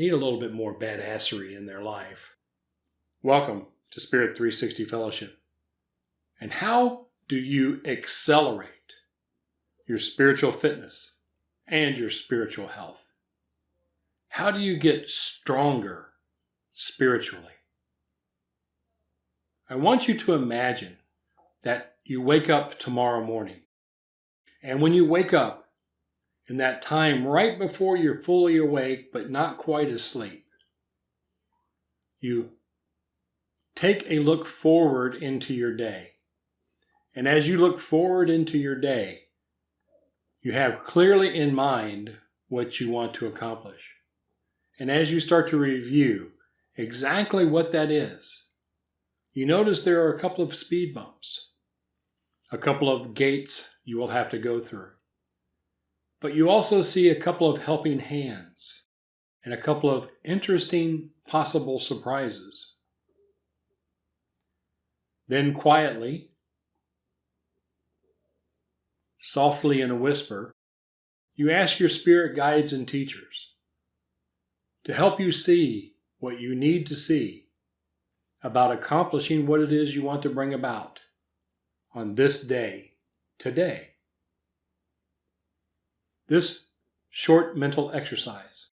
need a little bit more badassery in their life. Welcome to Spirit 360 Fellowship. And how do you accelerate your spiritual fitness and your spiritual health? How do you get stronger spiritually? I want you to imagine that you wake up tomorrow morning. And when you wake up, in that time right before you're fully awake but not quite asleep, you take a look forward into your day. And as you look forward into your day, you have clearly in mind what you want to accomplish. And as you start to review exactly what that is, you notice there are a couple of speed bumps, a couple of gates you will have to go through. But you also see a couple of helping hands and a couple of interesting possible surprises. Then quietly, softly in a whisper, you ask your spirit guides and teachers to help you see what you need to see about accomplishing what it is you want to bring about on this day, today. This short mental exercise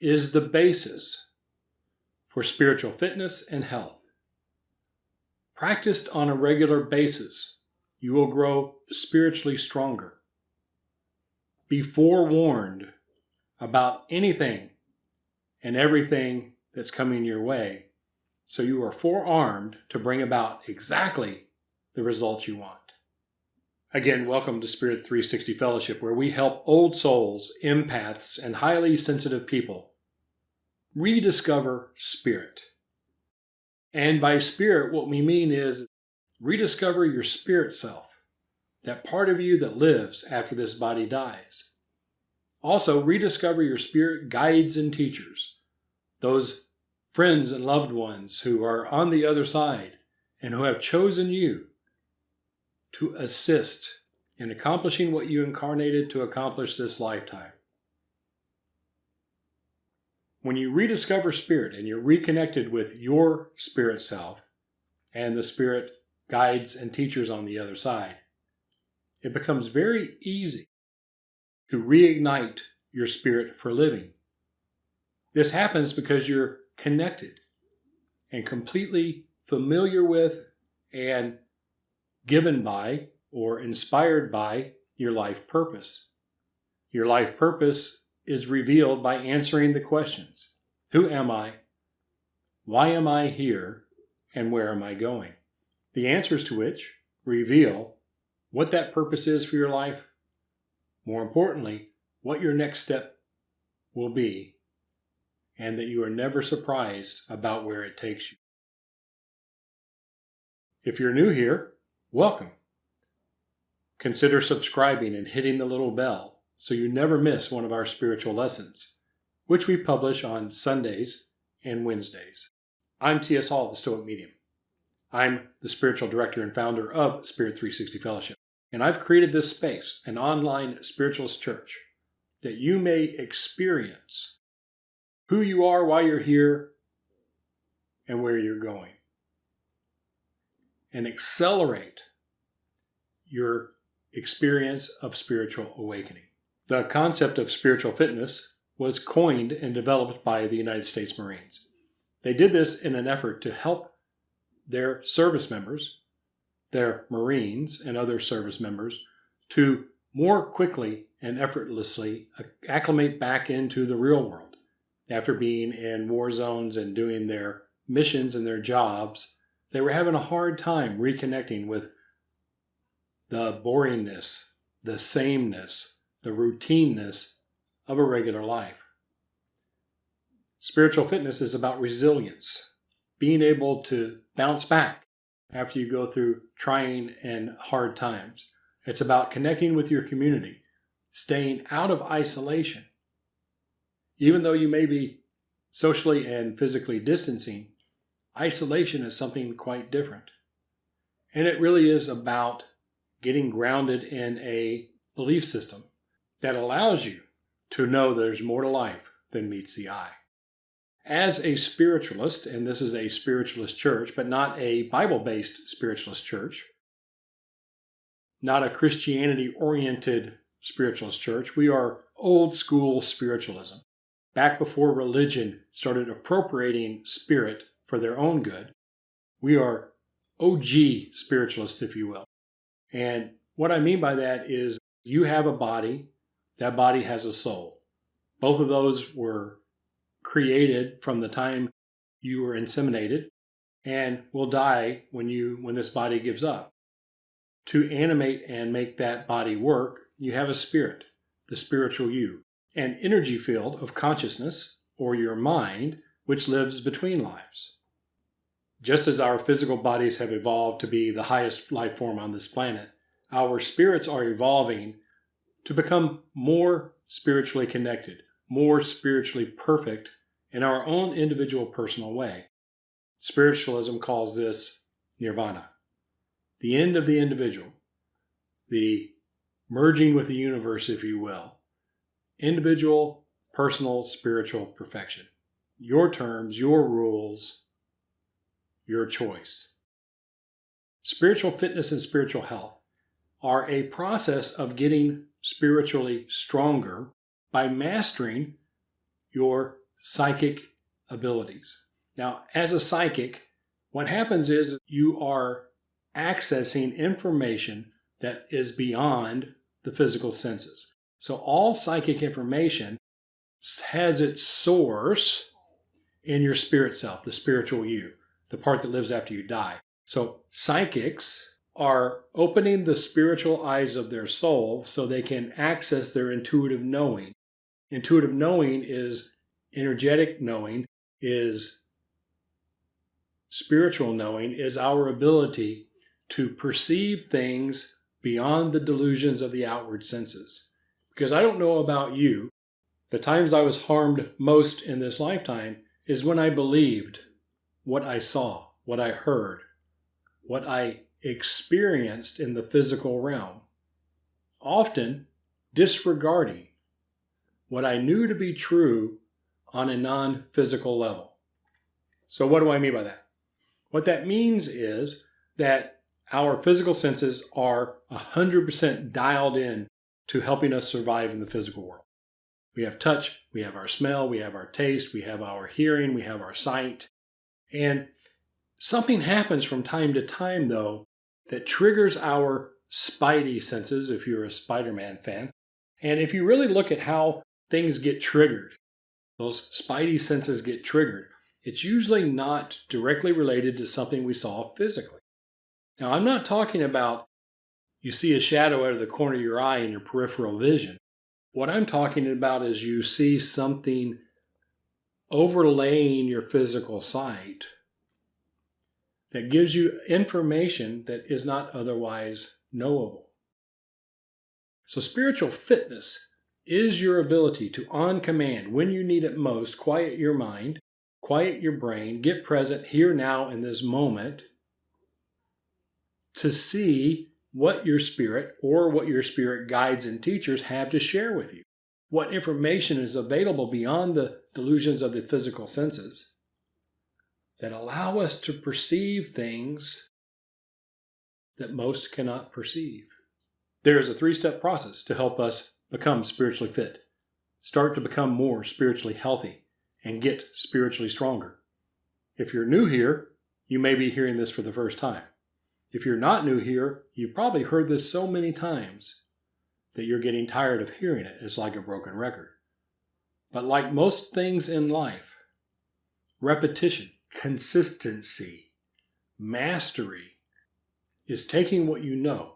is the basis for spiritual fitness and health. Practiced on a regular basis, you will grow spiritually stronger. Be forewarned about anything and everything that's coming your way, so you are forearmed to bring about exactly the results you want. Again, welcome to Spirit 360 Fellowship, where we help old souls, empaths, and highly sensitive people rediscover spirit. And by spirit, what we mean is rediscover your spirit self, that part of you that lives after this body dies. Also, rediscover your spirit guides and teachers, those friends and loved ones who are on the other side and who have chosen you to assist in accomplishing what you incarnated to accomplish this lifetime. When you rediscover spirit and you're reconnected with your spirit self and the spirit guides and teachers on the other side, it becomes very easy to reignite your spirit for living. This happens because you're connected and completely familiar with and given by or inspired by your life purpose. Your life purpose is revealed by answering the questions. Who am I? Why am I here? And where am I going? The answers to which reveal what that purpose is for your life. More importantly, what your next step will be, and that you are never surprised about where it takes you. If you're new here, welcome. Consider subscribing and hitting the little bell so you never miss one of our spiritual lessons, which we publish on Sundays and Wednesdays. I'm T.S. Hall, the Stoic Medium. I'm the spiritual director and founder of Spirit 360 Fellowship, and I've created this space, an online spiritualist church, that you may experience who you are, why you're here, and where you're going, and accelerate your experience of spiritual awakening. The concept of spiritual fitness was coined and developed by the United States Marines. They did this in an effort to help their service members, their Marines and other service members, to more quickly and effortlessly acclimate back into the real world after being in war zones and doing their missions and their jobs. They were having a hard time reconnecting with the boringness, the sameness, the routineness of a regular life. Spiritual fitness is about resilience, being able to bounce back after you go through trying and hard times. It's about connecting with your community, staying out of isolation. Even though you may be socially and physically distancing, isolation is something quite different. And it really is about getting grounded in a belief system that allows you to know there's more to life than meets the eye. As a spiritualist, and this is a spiritualist church, but not a Bible-based spiritualist church, not a Christianity-oriented spiritualist church, we are old school spiritualism. Back before religion started appropriating spirit for their own good, we are OG spiritualists, if you will. And what I mean by that is you have a body, that body has a soul. Both of those were created from the time you were inseminated and will die when this body gives up. To animate and make that body work, you have a spirit, the spiritual you, an energy field of consciousness, or your mind, which lives between lives. Just as our physical bodies have evolved to be the highest life form on this planet, our spirits are evolving to become more spiritually connected, more spiritually perfect in our own individual personal way. Spiritualism calls this nirvana, the end of the individual, the merging with the universe, if you will. Individual, personal, spiritual perfection. Your terms, your rules, your choice. Spiritual fitness and spiritual health are a process of getting spiritually stronger by mastering your psychic abilities. Now, as a psychic, what happens is you are accessing information that is beyond the physical senses. So all psychic information has its source in your spirit self, the spiritual you, the part that lives after you die. So psychics are opening the spiritual eyes of their soul so they can access their intuitive knowing. Intuitive knowing is energetic knowing, is spiritual knowing, is our ability to perceive things beyond the delusions of the outward senses. Because I don't know about you, the times I was harmed most in this lifetime is when I believed what I saw, what I heard, what I experienced in the physical realm, often disregarding what I knew to be true on a non-physical level. So what do I mean by that? What that means is that our physical senses are 100% dialed in to helping us survive in the physical world. We have touch, we have our smell, we have our taste, we have our hearing, we have our sight. And something happens from time to time, though, that triggers our spidey senses, if you're a Spider-Man fan. And if you really look at how things get triggered, those spidey senses get triggered, it's usually not directly related to something we saw physically. Now, I'm not talking about you see a shadow out of the corner of your eye in your peripheral vision. What I'm talking about is you see something overlaying your physical sight that gives you information that is not otherwise knowable. So spiritual fitness is your ability to, on command, when you need it most, quiet your mind, quiet your brain, get present here now in this moment to see what your spirit or what your spirit guides and teachers have to share with you. What information is available beyond the delusions of the physical senses that allow us to perceive things that most cannot perceive. There is a 3-step process to help us become spiritually fit, start to become more spiritually healthy, and get spiritually stronger. If you're new here, you may be hearing this for the first time. If you're not new here, you've probably heard this so many times that you're getting tired of hearing it. It's like a broken record. But like most things in life, repetition, consistency, mastery is taking what you know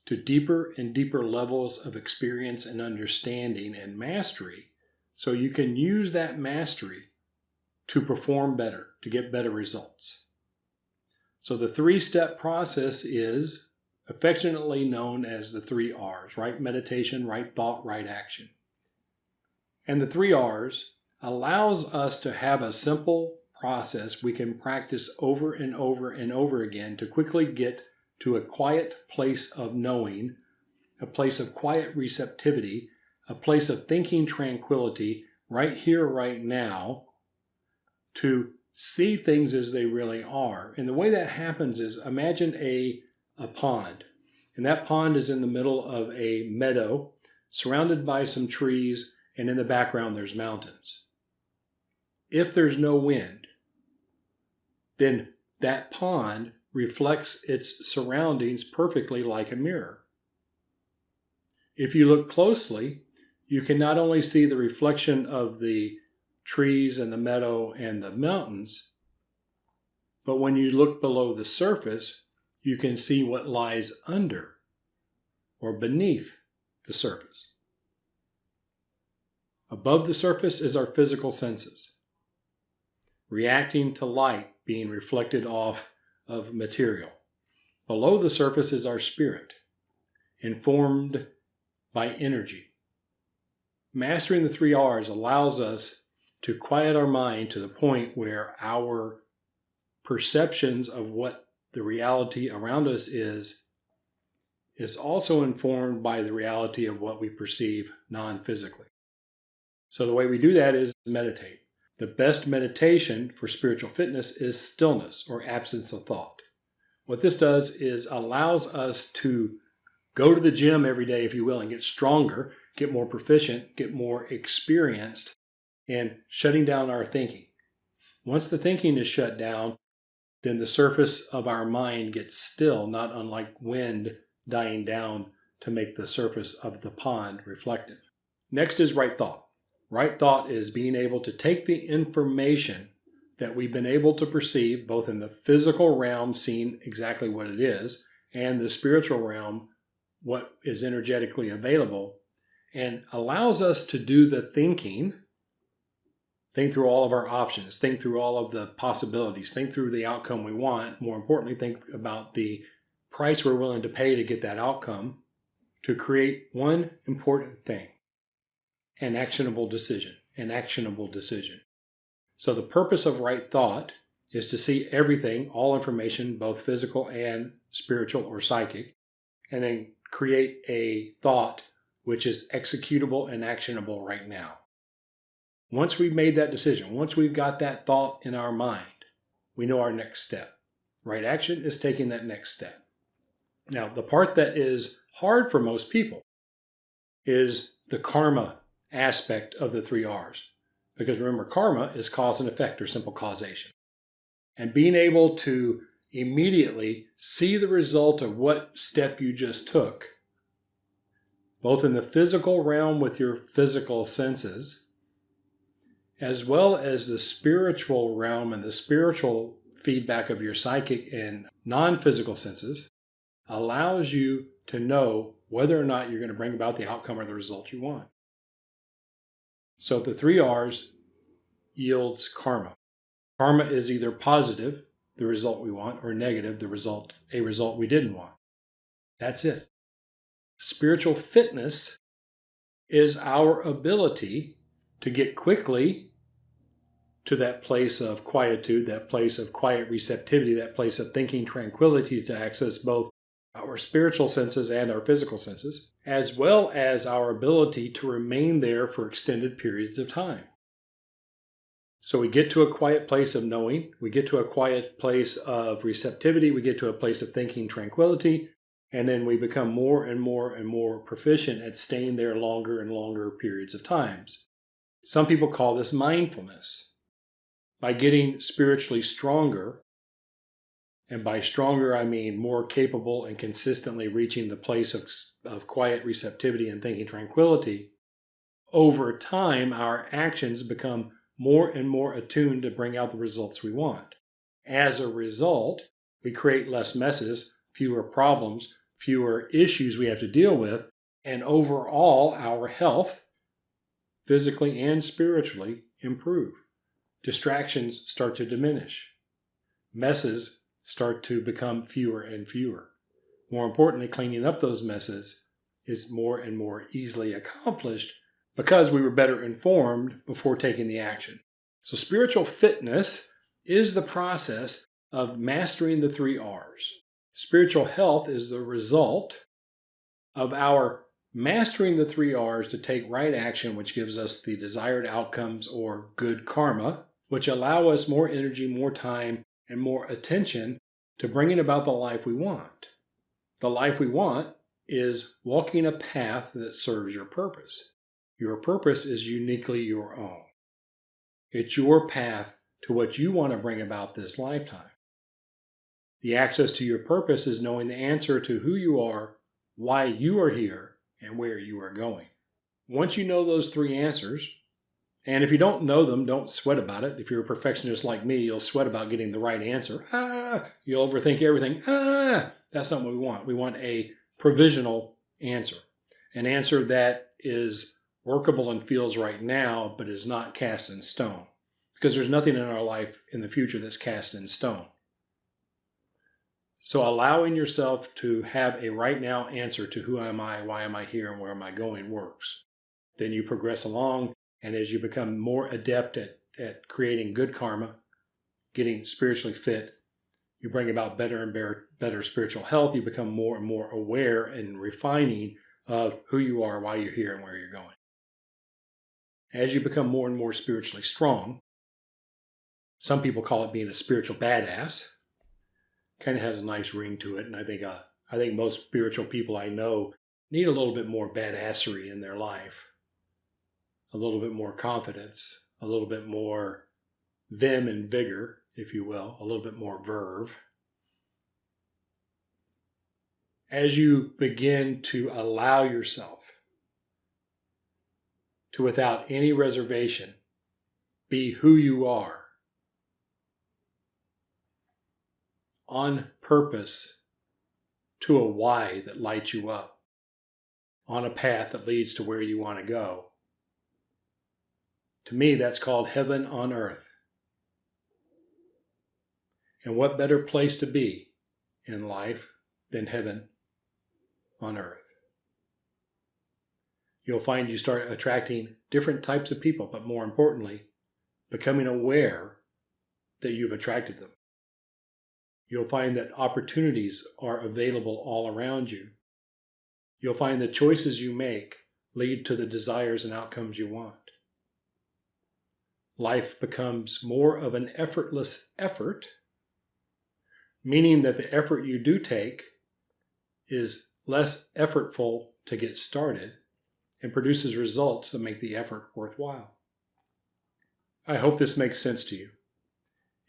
to deeper and deeper levels of experience and understanding and mastery so you can use that mastery to perform better, to get better results. So the 3-step process is affectionately known as the 3 R's, right meditation, right thought, right action. And the 3 R's allows us to have a simple process we can practice over and over and over again to quickly get to a quiet place of knowing, a place of quiet receptivity, a place of thinking tranquility, right here, right now, to see things as they really are. And the way that happens is, imagine a pond. And that pond is in the middle of a meadow, surrounded by some trees, and in the background there's mountains. If there's no wind, then that pond reflects its surroundings perfectly like a mirror. If you look closely, you can not only see the reflection of the trees and the meadow and the mountains, but when you look below the surface, you can see what lies under or beneath the surface. Above the surface is our physical senses, reacting to light being reflected off of material. Below the surface is our spirit, informed by energy. Mastering the 3 R's allows us to quiet our mind to the point where our perceptions of what the reality around us is also informed by the reality of what we perceive non-physically. So the way we do that is meditate. The best meditation for spiritual fitness is stillness or absence of thought. What this does is allows us to go to the gym every day, if you will, and get stronger, get more proficient, get more experienced in shutting down our thinking. Once the thinking is shut down, then the surface of our mind gets still, not unlike wind dying down to make the surface of the pond reflective. Next is right thought. Right thought is being able to take the information that we've been able to perceive, both in the physical realm, seeing exactly what it is, and the spiritual realm, what is energetically available, and allows us to do the thinking, think through all of our options, think through all of the possibilities, think through the outcome we want. More importantly, think about the price we're willing to pay to get that outcome, to create one important thing, an actionable decision, an actionable decision. So the purpose of right thought is to see everything, all information, both physical and spiritual or psychic, and then create a thought which is executable and actionable right now. Once we've made that decision, once we've got that thought in our mind, we know our next step. Right action is taking that next step. Now, the part that is hard for most people is the karma aspect of the 3 R's. Because remember, karma is cause and effect, or simple causation. And being able to immediately see the result of what step you just took, both in the physical realm with your physical senses, as well as the spiritual realm and the spiritual feedback of your psychic and non-physical senses, allows you to know whether or not you're going to bring about the outcome or the result you want. So the 3 R's yields karma. Karma is either positive, the result we want, or negative, a result we didn't want. That's it. Spiritual fitness is our ability to get quickly to that place of quietude, that place of quiet receptivity, that place of thinking tranquility, to access both our spiritual senses and our physical senses, as well as our ability to remain there for extended periods of time. So we get to a quiet place of knowing, we get to a quiet place of receptivity, we get to a place of thinking tranquility, and then we become more and more and more proficient at staying there longer and longer periods of times. Some people call this mindfulness. By getting spiritually stronger, and by stronger I mean more capable and consistently reaching the place of quiet receptivity and thinking tranquility, over time our actions become more and more attuned to bring out the results we want. As a result, we create less messes, fewer problems, fewer issues we have to deal with, and overall our health, physically and spiritually, improve. Distractions start to diminish. Messes start to become fewer and fewer. More importantly, cleaning up those messes is more and more easily accomplished because we were better informed before taking the action. So spiritual fitness is the process of mastering the 3 R's. Spiritual health is the result of our Mastering the 3 R's to take right action, which gives us the desired outcomes or good karma, which allow us more energy, more time, and more attention to bringing about the life we want. The life we want is walking a path that serves your purpose. Your purpose is uniquely your own. It's your path to what you want to bring about this lifetime. The access to your purpose is knowing the answer to who you are, why you are here, and where you are going. Once you know those 3 answers, and if you don't know them, don't sweat about it. If you're a perfectionist like me, you'll sweat about getting the right answer. You'll overthink everything. That's not what we want. We want a provisional answer, an answer that is workable and feels right now, but is not cast in stone. Because there's nothing in our life in the future that's cast in stone. So allowing yourself to have a right now answer to who am I, why am I here, and where am I going works. Then you progress along, and as you become more adept at creating good karma, getting spiritually fit, you bring about better and better spiritual health. You become more and more aware and refining of who you are, why you're here, and where you're going. As you become more and more spiritually strong, some people call it being a spiritual badass. Kind of has a nice ring to it, and I think most spiritual people I know need a little bit more badassery in their life, a little bit more confidence, a little bit more vim and vigor, if you will, a little bit more verve. As you begin to allow yourself to, without any reservation, be who you are, on purpose, to a why that lights you up, on a path that leads to where you want to go. To me, that's called heaven on earth. And what better place to be in life than heaven on earth? You'll find you start attracting different types of people, but more importantly, becoming aware that you've attracted them. You'll find that opportunities are available all around you. You'll find the choices you make lead to the desires and outcomes you want. Life becomes more of an effortless effort, meaning that the effort you do take is less effortful to get started and produces results that make the effort worthwhile. I hope this makes sense to you.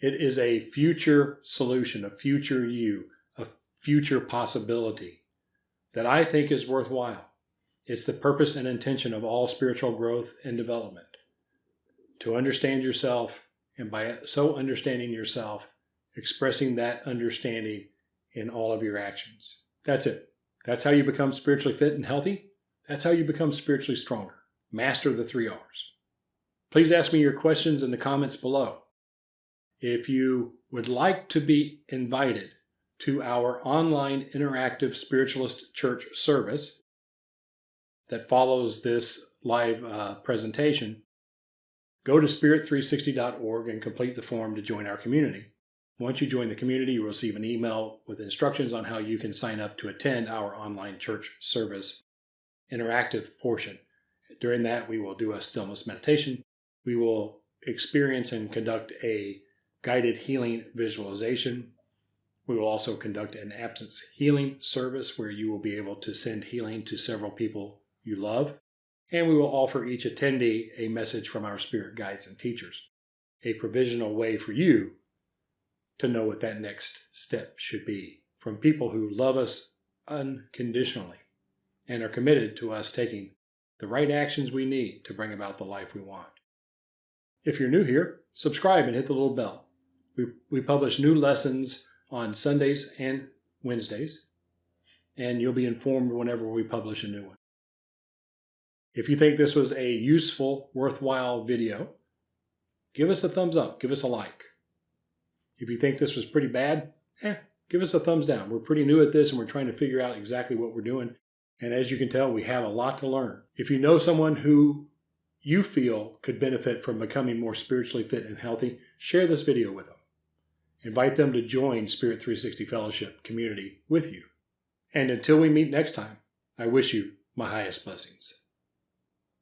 It is a future solution, a future you, a future possibility that I think is worthwhile. It's the purpose and intention of all spiritual growth and development. To understand yourself, and by so understanding yourself, expressing that understanding in all of your actions. That's it. That's how you become spiritually fit and healthy. That's how you become spiritually stronger. Master the 3 R's. Please ask me your questions in the comments below. If you would like to be invited to our online interactive Spiritualist Church Service that follows this live presentation, go to spirit360.org and complete the form to join our community. Once you join the community, you will receive an email with instructions on how you can sign up to attend our online church service interactive portion. During that, we will do a stillness meditation. We will experience and conduct a guided healing visualization. We will also conduct an absence healing service where you will be able to send healing to several people you love. And we will offer each attendee a message from our spirit guides and teachers, a provisional way for you to know what that next step should be from people who love us unconditionally and are committed to us taking the right actions we need to bring about the life we want. If you're new here, subscribe and hit the little bell. We publish new lessons on Sundays and Wednesdays, and you'll be informed whenever we publish a new one. If you think this was a useful, worthwhile video, give us a thumbs up, give us a like. If you think this was pretty bad, give us a thumbs down. We're pretty new at this, and we're trying to figure out exactly what we're doing. And as you can tell, we have a lot to learn. If you know someone who you feel could benefit from becoming more spiritually fit and healthy, share this video with them. Invite them to join Spirit 360 Fellowship community with you. And until we meet next time, I wish you my highest blessings.